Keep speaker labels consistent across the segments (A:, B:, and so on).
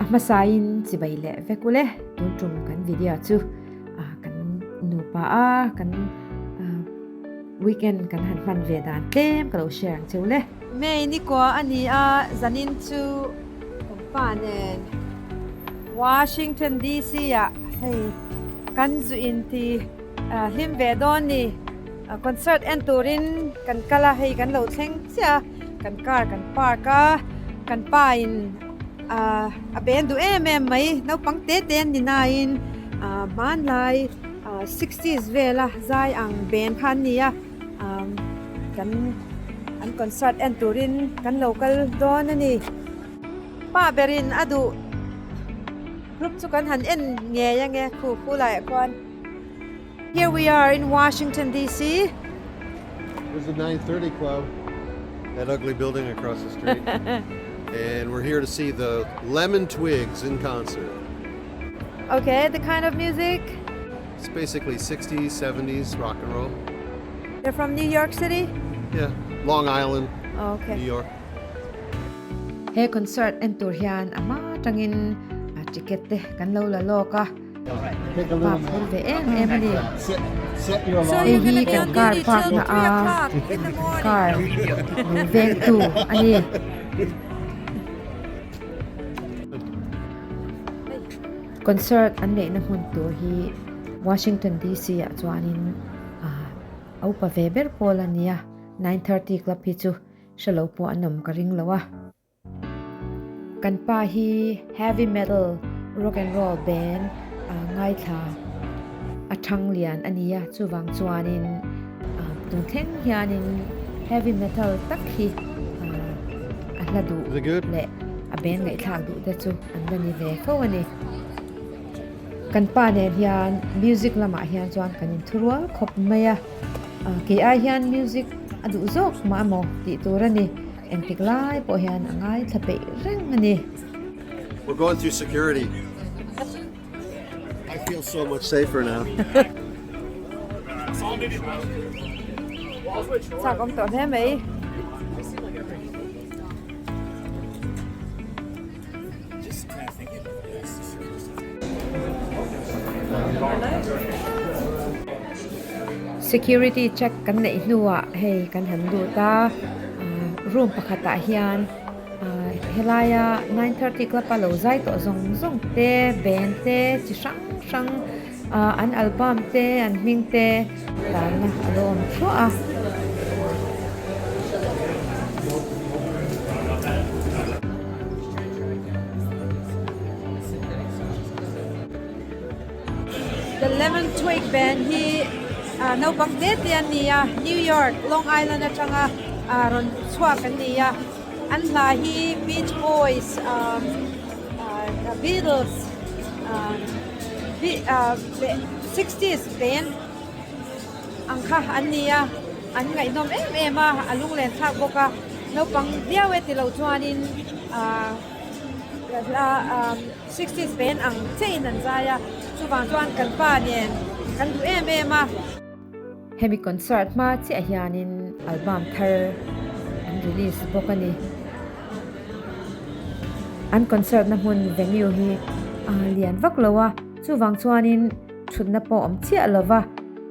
A: masain si baile vekule tuntum kan video chu kan nupa kan weekend kan han man ve dan tem kalo share chule me ni ko ani zanin chu panen Washington DC hey kan zu inti him ve don ni concert en turin kan kala hey kan lo thleng sia kan kar kan parka kan pa in a ben du mai no pangte ten ni nain man lai 60s vela zai ang ben khan nia kan an concert en turin kan local don ani pa berin adu group chu kan han en nge yang nge khu lai kon. Here we are in Washington DC.
B: There's the 930 Club, that ugly building across the street. And we're here to see the Lemon Twigs in concert.
A: Okay, the kind of music?
B: It's basically 60s, 70s rock and roll.
A: They're from New York City?
B: Yeah, Long Island,
A: Okay.
B: New York.
A: Hey, concert en tur hian ama tangin ticket te kan lo la loka.
B: Take a little
A: Emily.
B: Set your
A: So
B: alarm.
A: you're gonna be on duty till 3 o'clock in the morning. Car. Veng tu ani. Concert an nei na hun tur hi Washington DC chuanin au pa veber polania 9:30 club hi chu shalo po anom ka ring lawa kan pa hi heavy metal rock and roll band ngai tha athang lian ania chuwang chuanin tung theng hianin heavy metal tak hi ahladu
B: Is it good?
A: le a band ngai thak du te chu an bani ve kho ani kan pa ne hian music lama hian chuan kanin thurwa khop maya ki a hian music adu zok ma mo ti turani entik lai po hian angai thape reng ani.
B: We're going through security. I feel so much safer now.
A: Sao công tổ thế Mỹ? Security check kan nei nuwa hey kan han du ta room pakhata hian helaya 9:30 club palo zai to zong te ben te chi sang an album te an ming te dan na alom thua The Lemon Twig band hi no bang de nia New York Long Island atanga ron chwa kan nia an la hi Beach Boys the Beatles the 60s band ang kha an nia an ngai nom em alung len thak boka no bang diawe ti lo chuanin 60s band ang chain an zaya chuwang chuan kan pa nen kan du em hemi concert ma chi a hianin album thar an release bokani an concert na hun venue hi lian vak lowa chuwang chuanin thutna po om chia lova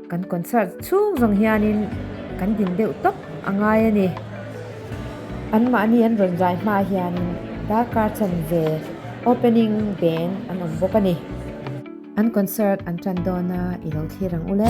A: kan concert chung zong hianin kan din deuh tok angai ani an ma ani an ron zai ma hianin da ka chan ve opening band an om bokani an concert an chandona ilo thirang ule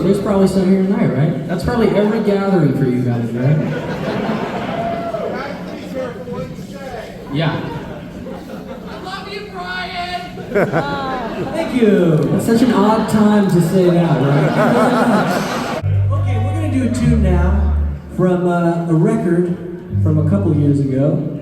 C: There's probably some here tonight, right? That's probably every gathering for you guys, right? Yeah.
D: I love you, Brian!
C: Thank you. That's such an odd time to say that, right? Okay, we're gonna do a tune now from a record from a couple years ago.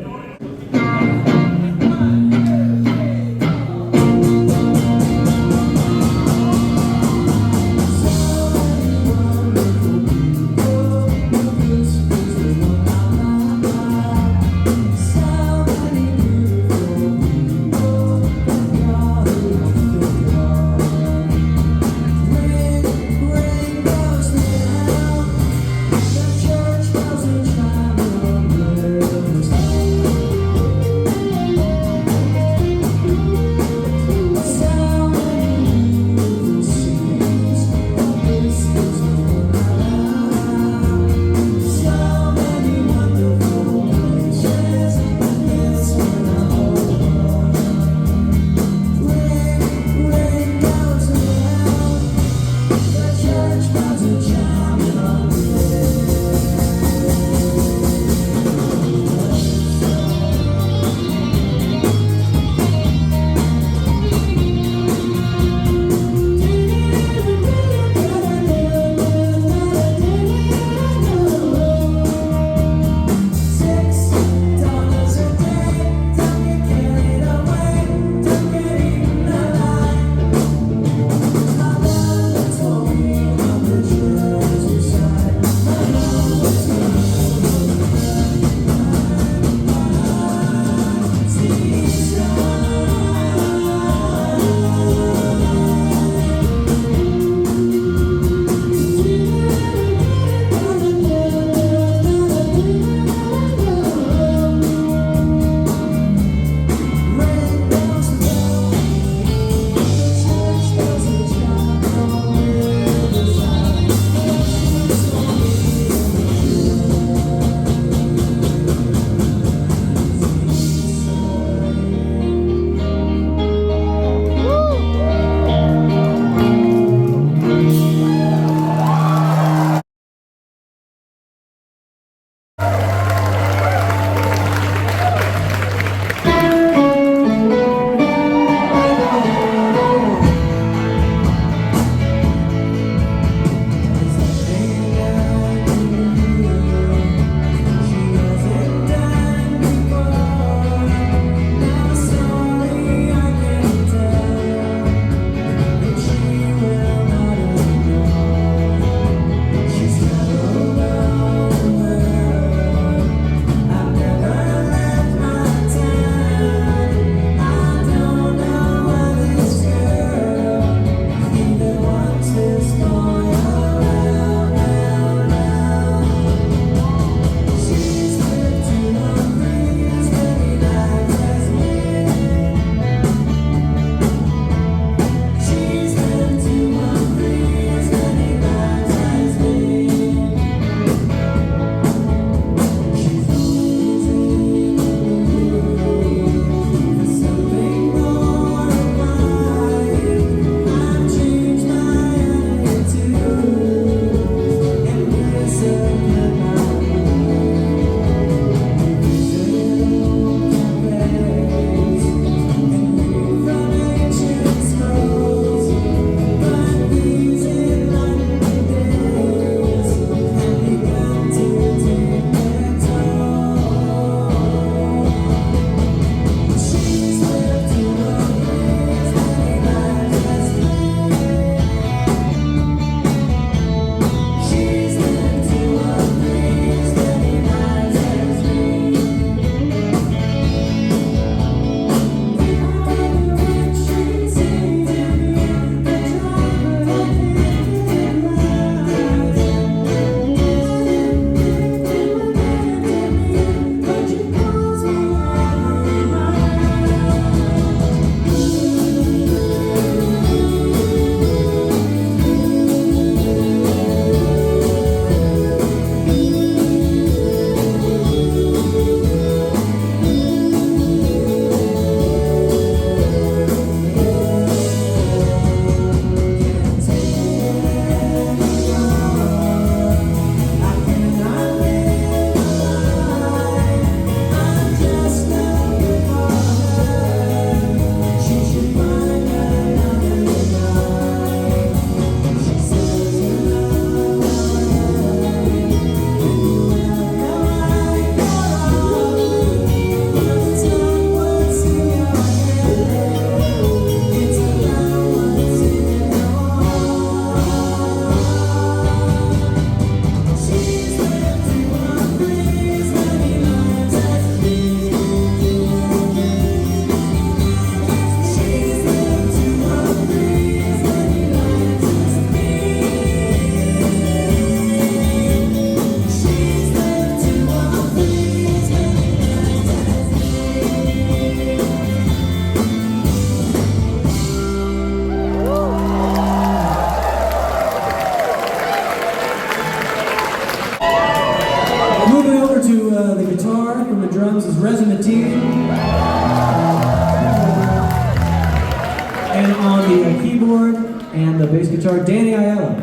C: keyboard and the bass guitar, Danny Aiello.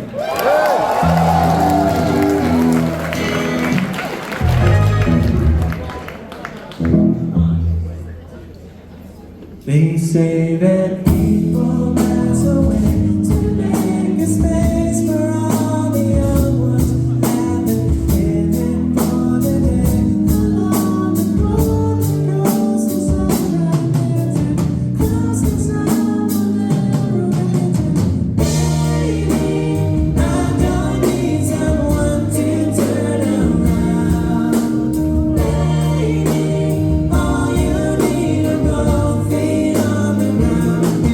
C: They say that people pass away to make a space for all the young ones who haven't living for the day. Along the road that goes to sunrise and crosses on the narrow baby, I don't need someone to turn around. Baby, all you need are both feet on the ground.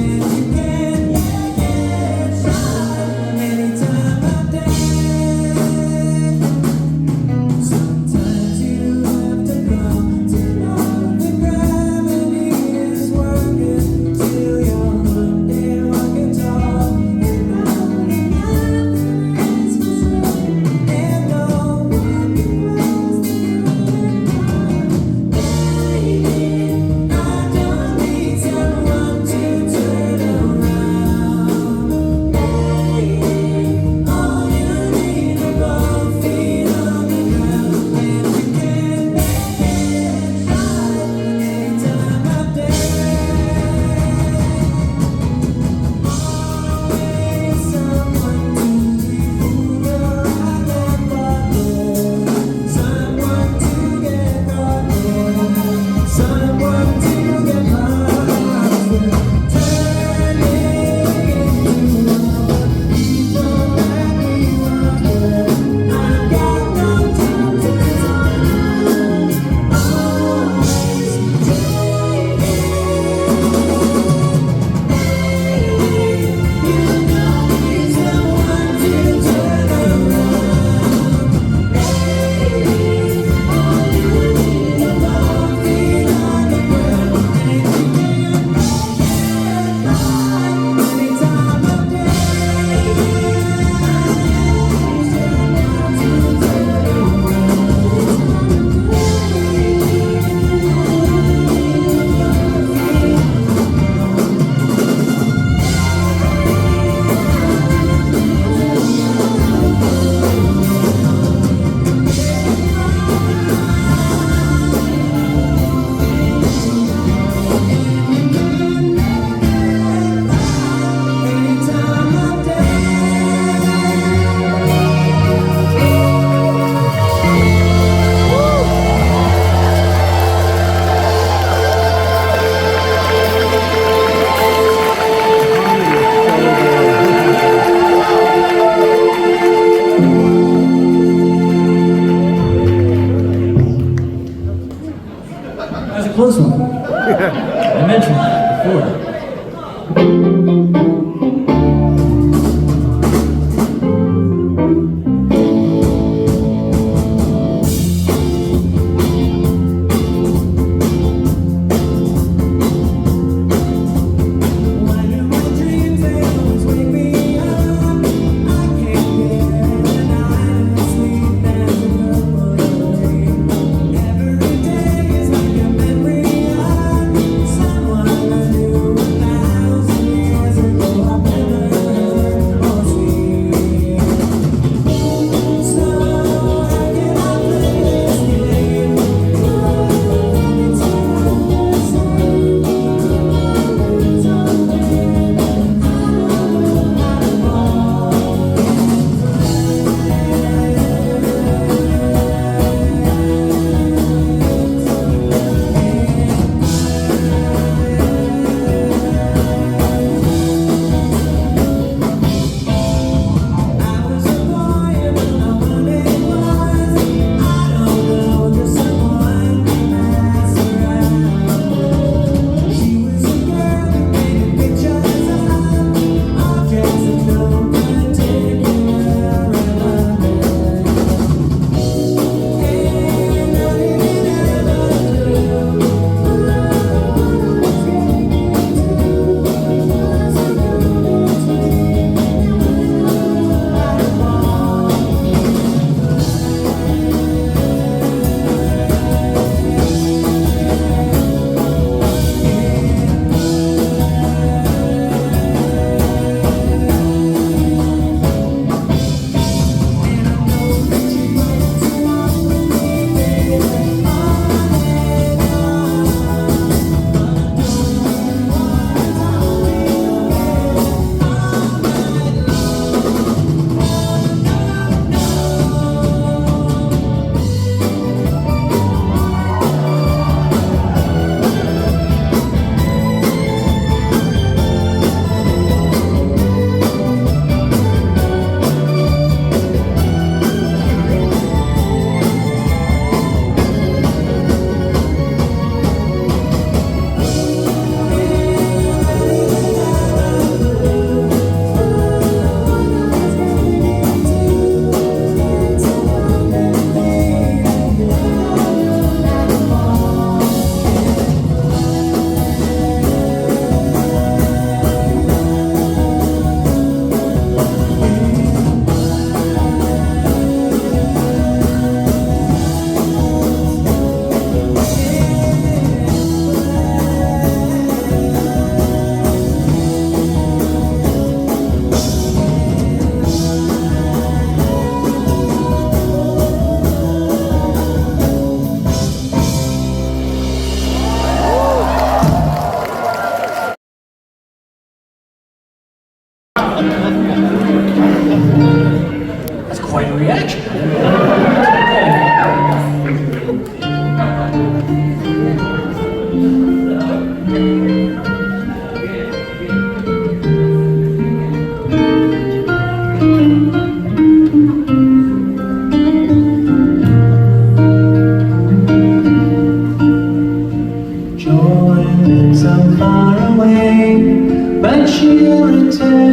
C: she'll return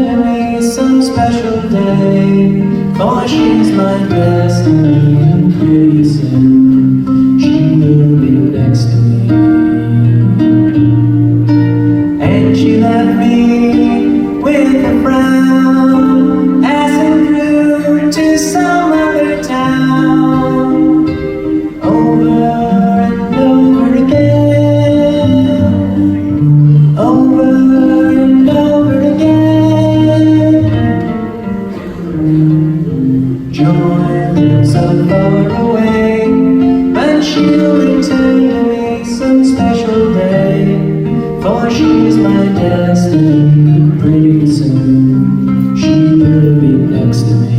C: to me some special day, for she's my destiny, and pretty soon she will be next to me. And she left me with a frown, passing through to some other town, over and over again, over and over again. Joy lives so far away, but she'll return to me some special day, for she's my destiny. Pretty soon she will be next to me.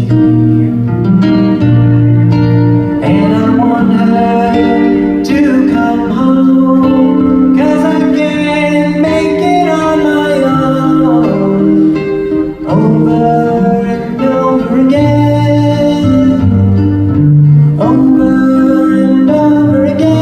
C: And I want her to come home, 'cause I can't make it on my own. Over and over again, over and over again.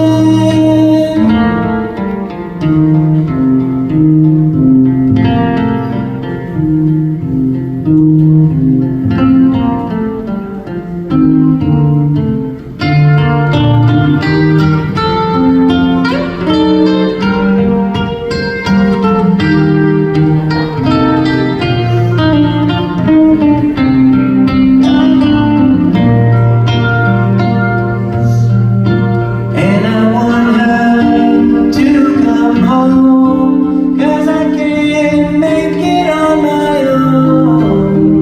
C: And I want her to come home, 'cause I can't make it on my own.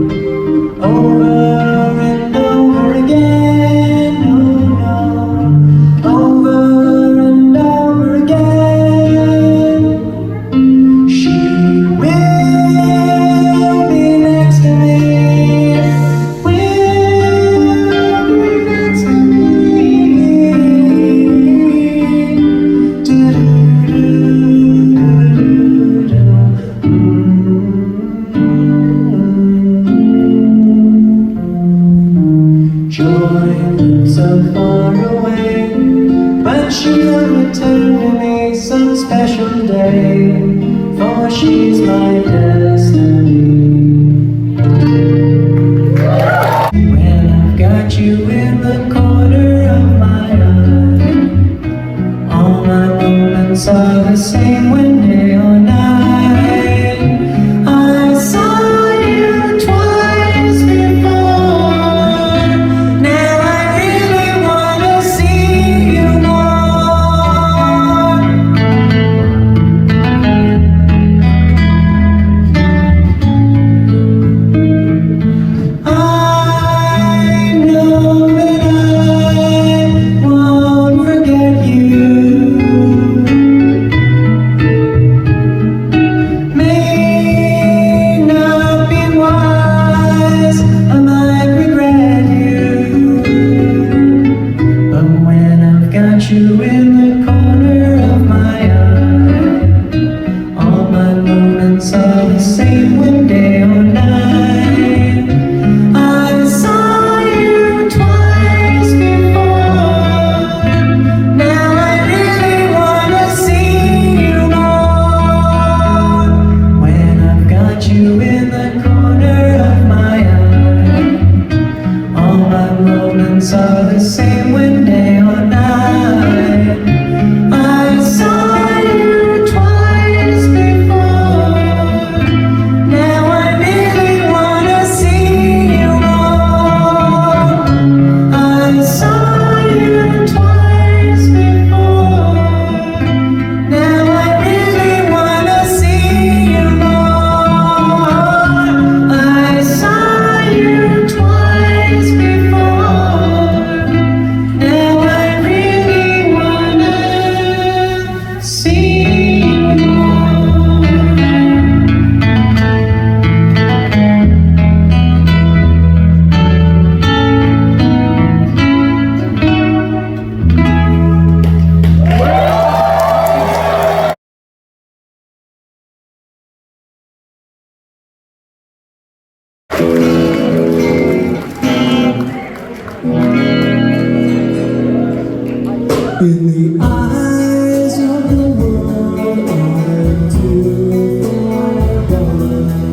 C: Over and over again, no, no, over and over again. She will be next to me, will be next to me. Joy lives so far away, but she'll return to me some special day, for she's my destiny. When I've got you in the corner of my eye, all my moments are the same when day or night. I saw you twice before, now I really wanna see you more. I know that I won't forget you. May not be wise, I might regret you, but when I've got you in the corner of my eye, all my moments are the same when day or night. I saw you twice before, now I really wanna see you more. When I've got you in the corner of my eye, all my moments are the same when day or night. I saw you twice before, now I really wanna see you more. I saw you twice before, now I really wanna see you more. I saw you twice before, now I really wanna see you more. In the eyes of the world, I'm too far gone.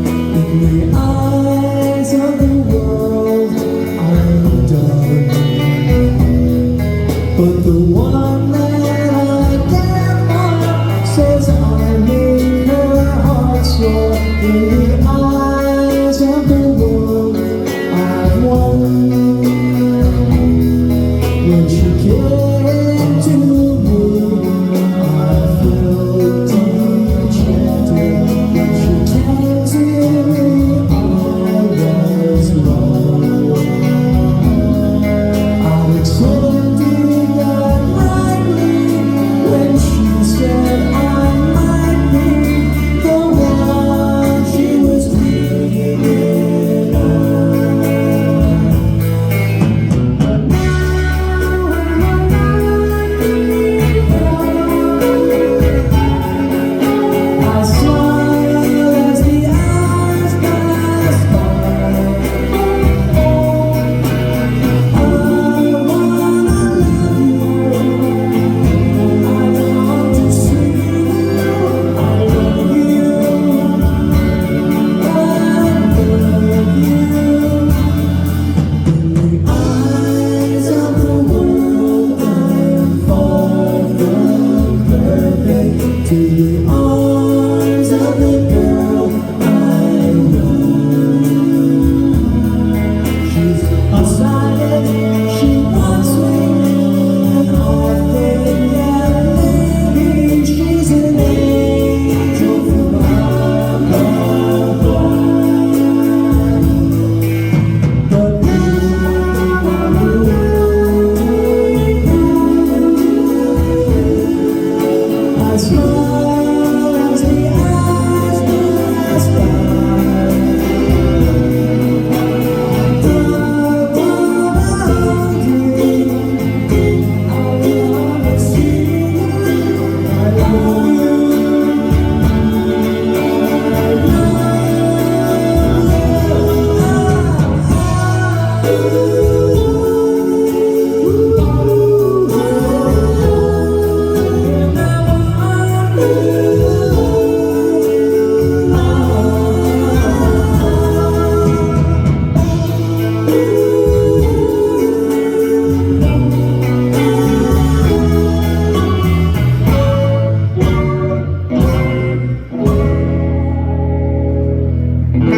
C: I've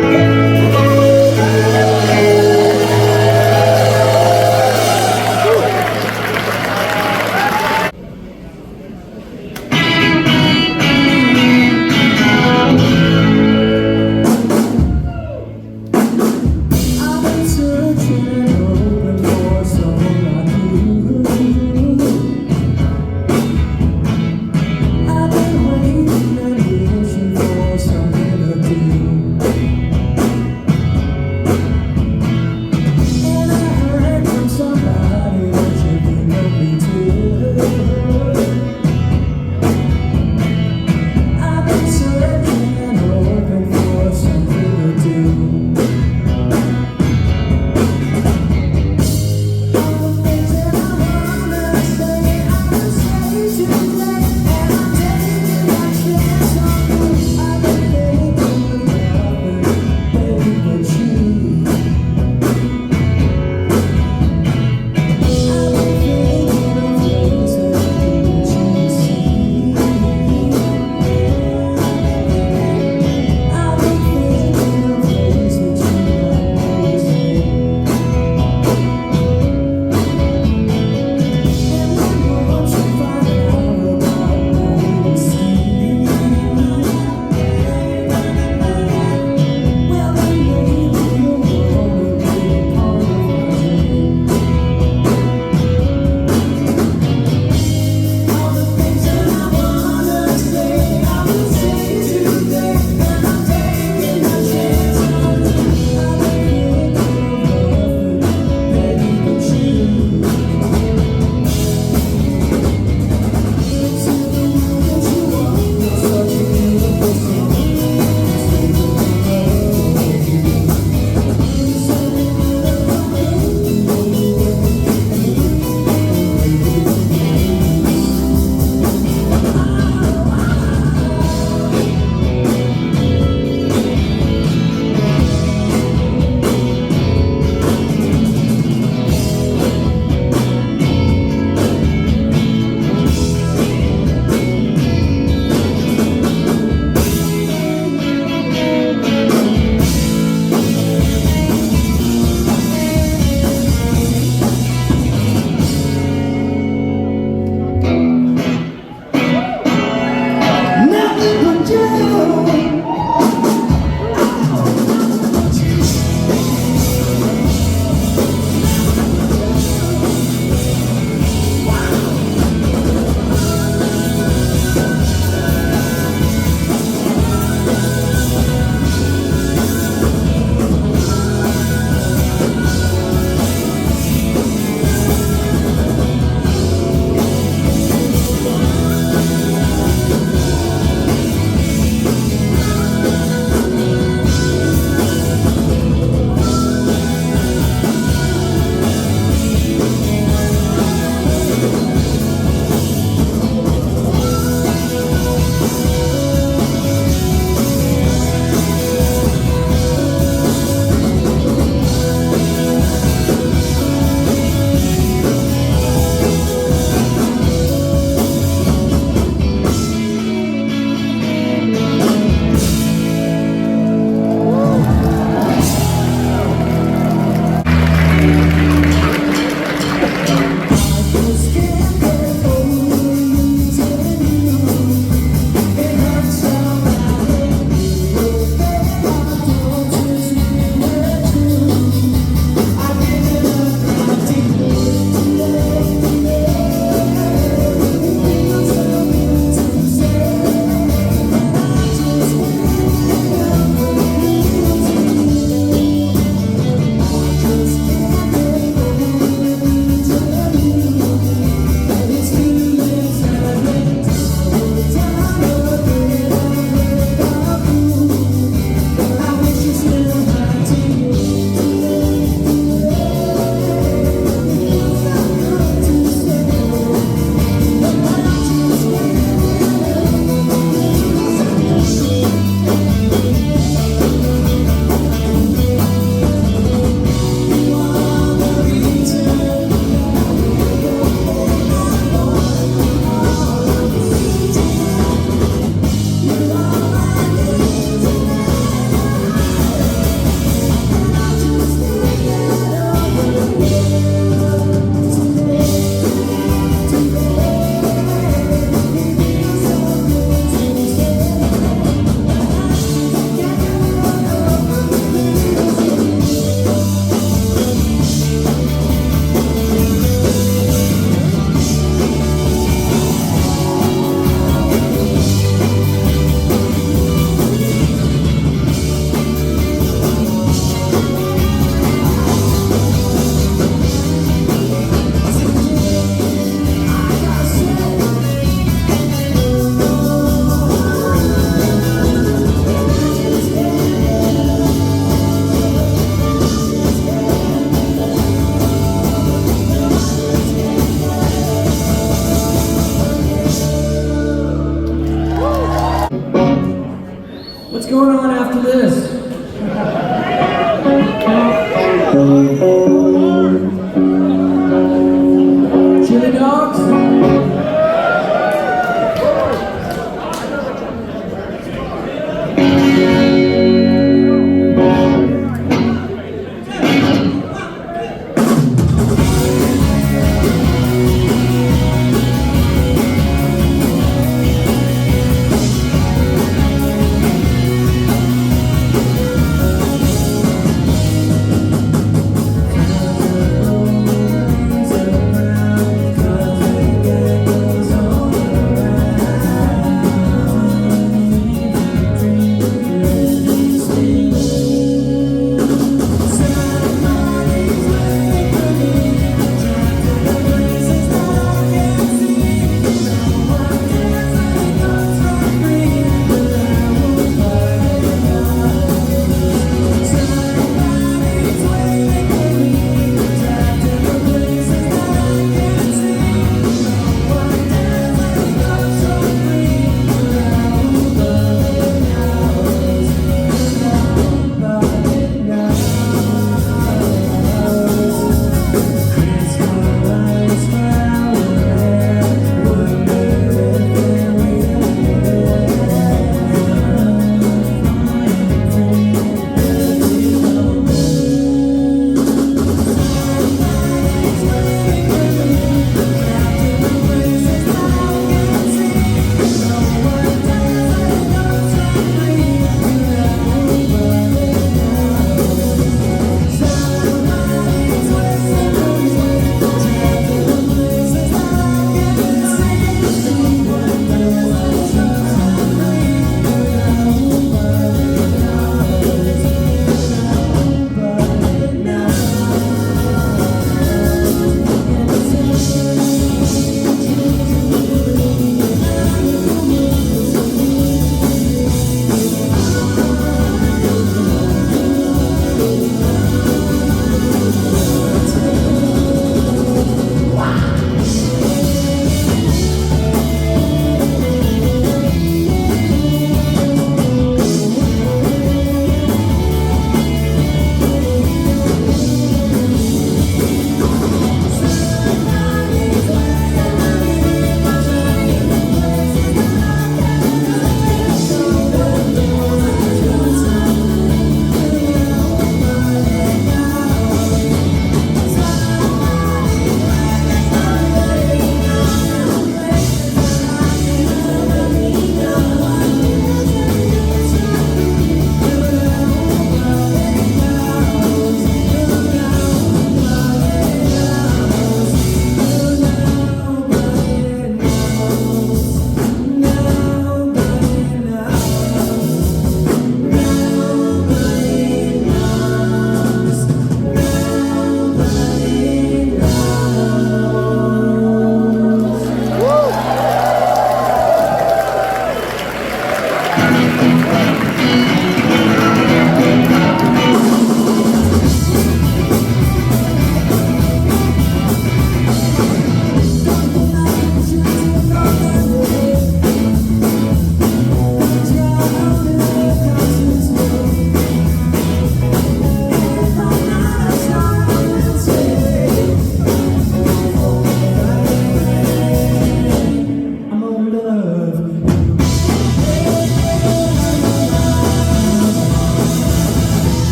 C: been waiting and wishing for something to do.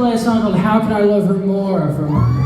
C: play a song called How Can I Love Her More from